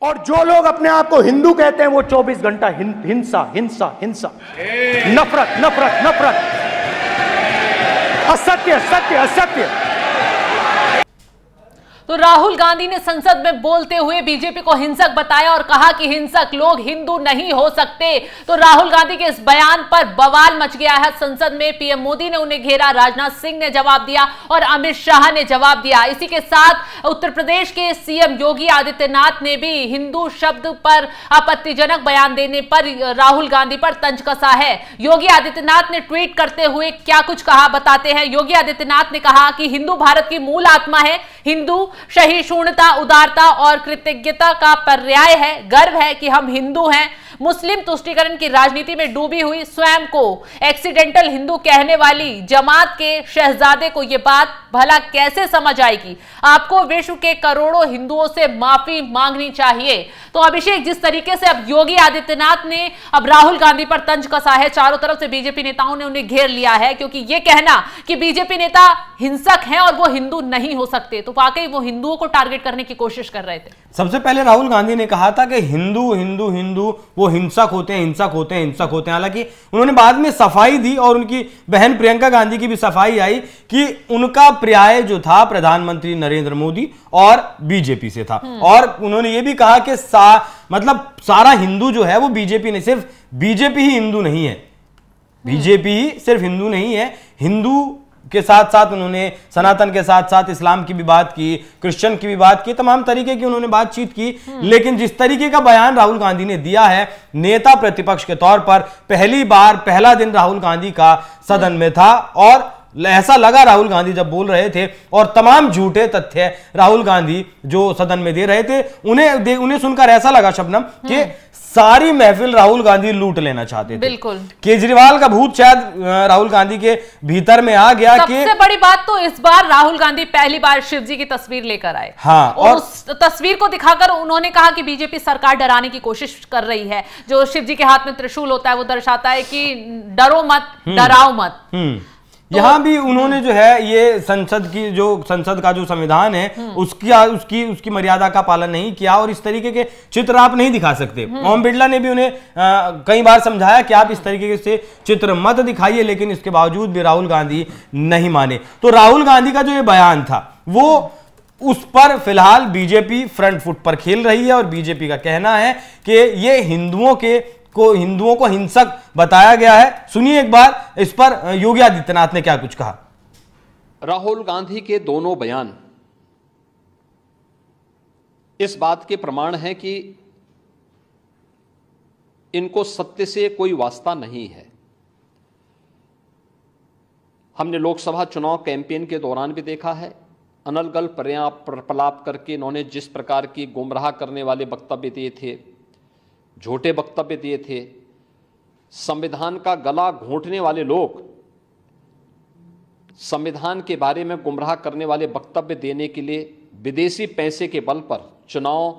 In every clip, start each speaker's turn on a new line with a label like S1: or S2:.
S1: और जो लोग अपने आप को हिंदू कहते हैं वो 24 घंटा हिंसा हिंसा हिंसा, नफरत नफरत नफरत, असत्य सत्य असत्य।
S2: तो राहुल गांधी ने संसद में बोलते हुए बीजेपी को हिंसक बताया और कहा कि हिंसक लोग हिंदू नहीं हो सकते। तो राहुल गांधी के इस बयान पर बवाल मच गया है संसद में। पीएम मोदी ने उन्हें घेरा, राजनाथ सिंह ने जवाब दिया और अमित शाह ने जवाब दिया। इसी के साथ उत्तर प्रदेश के सीएम योगी आदित्यनाथ ने भी हिंदू शब्द पर आपत्तिजनक बयान देने पर राहुल गांधी पर तंज कसा है। योगी आदित्यनाथ ने ट्वीट करते हुए क्या कुछ कहा बताते हैं। योगी आदित्यनाथ ने कहा कि हिंदू भारत की मूल आत्मा है, हिंदू सहिष्णुता, उदारता और कृतज्ञता का पर्याय है। गर्व है कि हम हिंदू हैं। मुस्लिम तुष्टीकरण की राजनीति में डूबी हुई स्वयं को एक्सीडेंटल हिंदू कहने वाली जमात के शहजादे को यह बात भला कैसे समझ आएगी। आपको विश्व के करोड़ों हिंदुओं से माफी मांगनी चाहिए। तो अभिषेक, जिस तरीके से अब योगी आदित्यनाथ ने अब राहुल गांधी पर तंज कसा है, चारों तरफ से बीजेपी नेताओं ने उन्हें घेर लिया है, क्योंकि यह कहना कि बीजेपी नेता हिंसक हैं और वो हिंदू नहीं हो सकते, तो वाकई वो हिंदुओं को टारगेट करने की कोशिश कर रहे थे।
S3: सबसे पहले राहुल गांधी ने कहा था कि हिंदू हिंदू हिंदू वो हिंसक होते हैं, हिंसक होते हैं, हिंसक होते हैं। हालांकि उन्होंने बाद में सफाई दी और उनकी बहन प्रियंका गांधी की भी सफाई आई कि उनका पर्याय जो था प्रधानमंत्री नरेंद्र मोदी और बीजेपी से था। और उन्होंने ये भी कहा कि मतलब सारा हिंदू जो है वो बीजेपी नहीं, सिर्फ बीजेपी ही हिंदू नहीं है, बीजेपी ही सिर्फ हिंदू नहीं है, हिंदू के साथ साथ उन्होंने सनातन के साथ साथ इस्लाम की भी बात की, क्रिश्चियन की भी बात की, तमाम तरीके की उन्होंने बातचीत की। लेकिन जिस तरीके का बयान राहुल गांधी ने दिया है नेता प्रतिपक्ष के तौर पर, पहली बार पहला दिन राहुल गांधी का सदन में था और ऐसा लगा राहुल गांधी जब बोल रहे थे और तमाम झूठे तथ्य राहुल गांधी जो सदन में दे रहे थे उन्हें सुनकर ऐसा लगा शबनम कि सारी महफिल राहुल गांधी लूट लेना चाहते थे।
S2: बिल्कुल,
S3: केजरीवाल का भूत शायद राहुल गांधी के भीतर में आ गया।
S2: सबसे बड़ी बात तो इस बार राहुल गांधी पहली बार शिव जी की तस्वीर लेकर आए।
S3: हाँ,
S2: और उस तस्वीर को दिखाकर उन्होंने कहा कि बीजेपी सरकार डराने की कोशिश कर रही है। जो शिव जी के हाथ में त्रिशूल होता है वो दर्शाता है कि डरो मत, डराओ मत।
S3: यहां भी उन्होंने जो है ये संसद का जो संविधान है उसकी मर्यादा का पालन नहीं किया और इस तरीके के चित्र आप नहीं दिखा सकते। ओम बिरला ने भी उन्हें कई बार समझाया कि आप इस तरीके से चित्र मत दिखाइए, लेकिन इसके बावजूद भी राहुल गांधी नहीं माने। तो राहुल गांधी का जो ये बयान था वो उस पर फिलहाल बीजेपी फ्रंट फुट पर खेल रही है और बीजेपी का कहना है कि ये हिंदुओं को हिंसक बताया गया है। सुनिए एक बार इस पर योगी आदित्यनाथ ने क्या कुछ कहा।
S4: राहुल गांधी के दोनों बयान इस बात के प्रमाण है कि इनको सत्य से कोई वास्ता नहीं है। हमने लोकसभा चुनाव कैंपेन के दौरान भी देखा है, अनर्गल प्रलाप करके इन्होंने जिस प्रकार की गुमराह करने वाले वक्तव्य दिए थे, झूठे वक्तव्य दिए थे, संविधान का गला घोंटने वाले लोग, संविधान के बारे में गुमराह करने वाले वक्तव्य देने के लिए विदेशी पैसे के बल पर चुनाव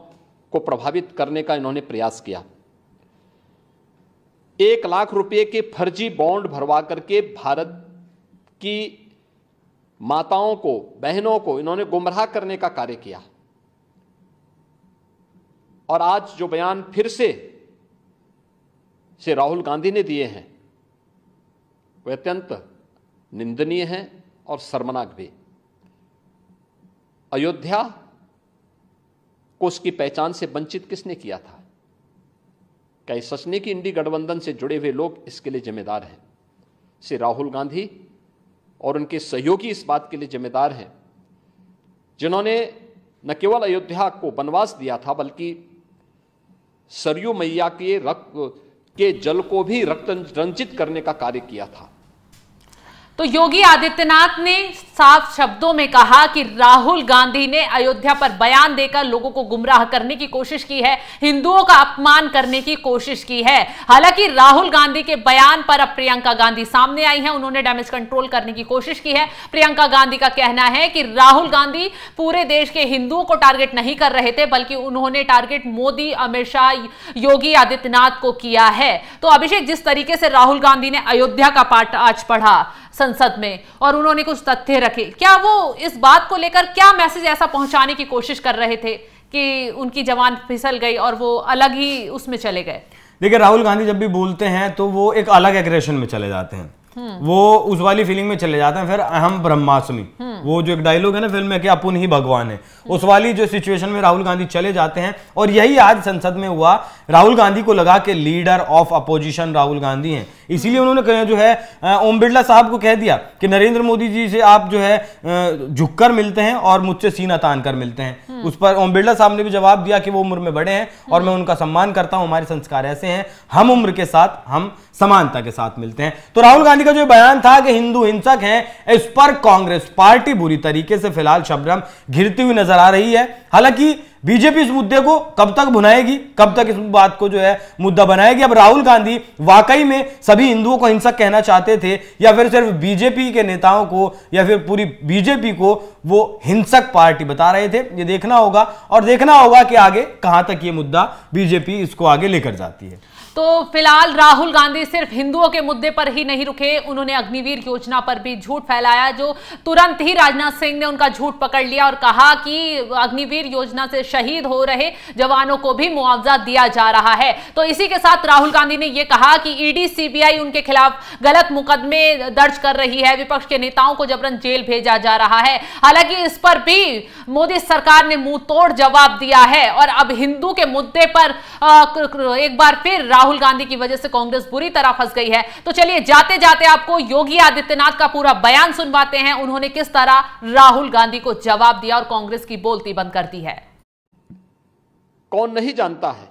S4: को प्रभावित करने का इन्होंने प्रयास किया। 1 लाख रुपए के फर्जी बॉन्ड भरवा करके भारत की माताओं को, बहनों को इन्होंने गुमराह करने का कार्य किया। और आज जो बयान फिर से राहुल गांधी ने दिए हैं वे अत्यंत निंदनीय हैं और शर्मनाक भी। अयोध्या को उसकी पहचान से वंचित किसने किया था? क्या ये सच नहीं कि इंडी गठबंधन से जुड़े हुए लोग इसके लिए जिम्मेदार हैं? श्री राहुल गांधी और उनके सहयोगी इस बात के लिए जिम्मेदार हैं जिन्होंने न केवल अयोध्या को वनवास दिया था बल्कि सरयू मैया के रक्त के जल को भी रक्त रंजित करने का कार्य किया था।
S2: तो योगी आदित्यनाथ ने साफ शब्दों में कहा कि राहुल गांधी ने अयोध्या पर बयान देकर लोगों को गुमराह करने की कोशिश की है, हिंदुओं का अपमान करने की कोशिश की है। हालांकि राहुल गांधी के बयान पर अब प्रियंका गांधी सामने आई हैं, उन्होंने डैमेज कंट्रोल करने की कोशिश की है। प्रियंका गांधी का कहना है कि राहुल गांधी पूरे देश के हिंदुओं को टारगेट नहीं कर रहे थे, बल्कि उन्होंने टारगेट मोदी, अमित शाह, योगी आदित्यनाथ को किया है। तो अभिषेक, जिस तरीके से राहुल गांधी ने अयोध्या का पाठ आज पढ़ा संसद में और उन्होंने कुछ तथ्य रखे, क्या वो इस बात को लेकर क्या मैसेज ऐसा पहुंचाने की कोशिश कर रहे थे कि उनकी जवान फिसल गई और वो अलग ही उसमें चले गए?
S3: देखिए, राहुल गांधी जब भी बोलते हैं तो वो एक अलग एग्रेशन में चले जाते हैं, वो उस वाली फीलिंग में चले जाते हैं। फिर अहम ब्रह्मास्मि, वो जो एक डायलॉग है ना फिल्म में कि अपुन ही भगवान है, उस वाली जो सिचुएशन में राहुल गांधी चले जाते हैं। और यही आज संसद में हुआ। राहुल गांधी को लगा कि leader of opposition Rahul Gandhi हैं, इसीलिए उन्होंने जो है ओम बिरला साहब को कह दिया कि नरेंद्र मोदी जी से आप जो है झुककर मिलते हैं और मुझसे सीना तान कर मिलते हैं। उस पर ओम बिरला साहब ने भी जवाब दिया कि वो उम्र में बड़े हैं और मैं उनका सम्मान करता हूं, हमारे संस्कार ऐसे हैं, हम उम्र के साथ हम समानता के साथ मिलते हैं। तो राहुल गांधी का जो बयान था कि हिंदू हिंसक हैं, इस पर कांग्रेस पार्टी बुरी तरीके से फिलहाल शबनम घिरती हुई नजर आ रही है। हालांकि बीजेपी इस मुद्दे को कब तक भुनाएगी, कब तक इस बात को जो है मुद्दा बनाएगी? अब राहुल गांधी वाकई में सभी हिंदुओं को हिंसक कहना चाहते थे या फिर सिर्फ बीजेपी के नेताओं को या फिर पूरी बीजेपी को वो हिंसक पार्टी बता रहे थे? ये देखना होगा और देखना होगा कि आगे कहां तक ये मुद्दा बीजेपी इसको आगे लेकर जाती है।
S2: तो फिलहाल राहुल गांधी सिर्फ हिंदुओं के मुद्दे पर ही नहीं रुके, उन्होंने अग्निवीर योजना पर भी झूठ फैलाया, जो तुरंत ही राजनाथ सिंह ने उनका झूठ पकड़ लिया और कहा कि अग्निवीर योजना से शहीद हो रहे जवानों को भी मुआवजा दिया जा रहा है। तो इसी के साथ राहुल गांधी ने यह कहा कि ईडी सीबीआई उनके खिलाफ गलत मुकदमे दर्ज कर रही है, विपक्ष के नेताओं को जबरन जेल भेजा जा रहा है। हालांकि इस पर भी मोदी सरकार ने मुंह तोड़ जवाब दिया है और अब हिंदू के मुद्दे पर एक बार फिर राहुल गांधी की वजह से कांग्रेस बुरी तरह फंस गई है। तो चलिए जाते जाते आपको योगी आदित्यनाथ का पूरा बयान सुनवाते हैं, उन्होंने किस तरह राहुल गांधी को जवाब दिया और कांग्रेस की बोलती बंद कर दी है।
S4: कौन नहीं जानता है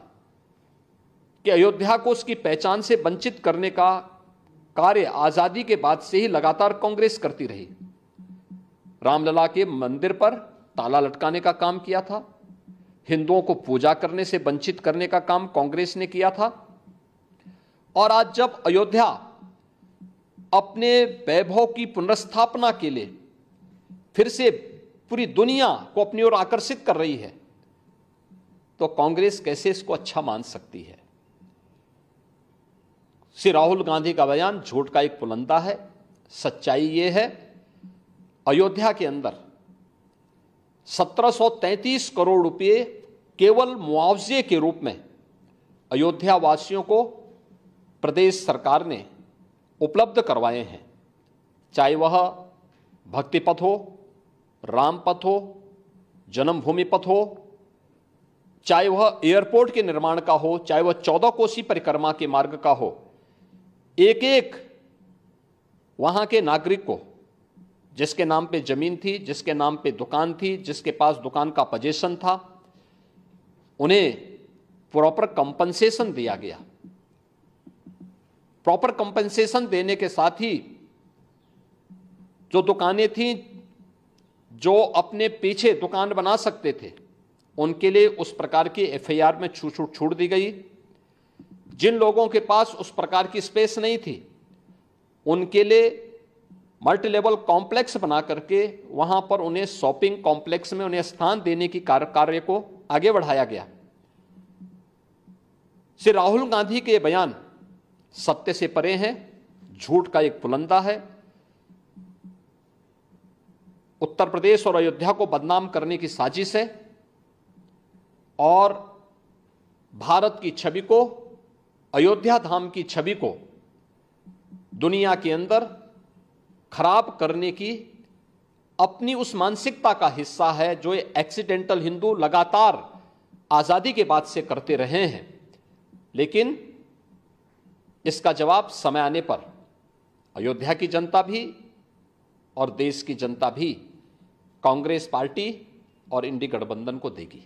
S4: कि अयोध्या को उसकी पहचान से वंचित करने का कार्य आजादी के बाद से ही लगातार कांग्रेस करती रही। रामलला के मंदिर पर ताला लटकाने का काम किया था, हिंदुओं को पूजा करने से वंचित करने का काम कांग्रेस ने किया था। और आज जब अयोध्या अपने वैभव की पुनर्स्थापना के लिए फिर से पूरी दुनिया को अपनी ओर आकर्षित कर रही है, तो कांग्रेस कैसे इसको अच्छा मान सकती है? श्री राहुल गांधी का बयान झूठ का एक पुलंदा है। सच्चाई यह है, अयोध्या के अंदर 1733 करोड़ रुपए केवल मुआवजे के रूप में अयोध्या वासियों को प्रदेश सरकार ने उपलब्ध करवाए हैं। चाहे वह भक्ति पथ हो, राम पथ हो, जन्मभूमि पथ हो, चाहे वह एयरपोर्ट के निर्माण का हो, चाहे वह 14 कोसी परिक्रमा के मार्ग का हो, एक एक वहां के नागरिक को जिसके नाम पे जमीन थी, जिसके नाम पे दुकान थी, जिसके पास दुकान का पोजीशन था, उन्हें प्रॉपर कंपनसेशन दिया गया। प्रॉपर कंपनसेशन देने के साथ ही जो दुकानें थीं, जो अपने पीछे दुकान बना सकते थे, उनके लिए उस प्रकार की एफआईआर में छूट दी गई। जिन लोगों के पास उस प्रकार की स्पेस नहीं थी, उनके लिए मल्टी लेवल कॉम्प्लेक्स बना करके वहां पर उन्हें शॉपिंग कॉम्प्लेक्स में उन्हें स्थान देने की कार्य को आगे बढ़ाया गया। श्री राहुल गांधी के बयान सत्य से परे हैं, झूठ का एक पुलंदा है। उत्तर प्रदेश और अयोध्या को बदनाम करने की साजिश है और भारत की छवि को, अयोध्या धाम की छवि को दुनिया के अंदर खराब करने की अपनी उस मानसिकता का हिस्सा है जो एक्सीडेंटल हिंदू लगातार आजादी के बाद से करते रहे हैं। लेकिन इसका जवाब समय आने पर अयोध्या की जनता भी और देश की जनता भी कांग्रेस पार्टी और इंडी गठबंधन को देगी।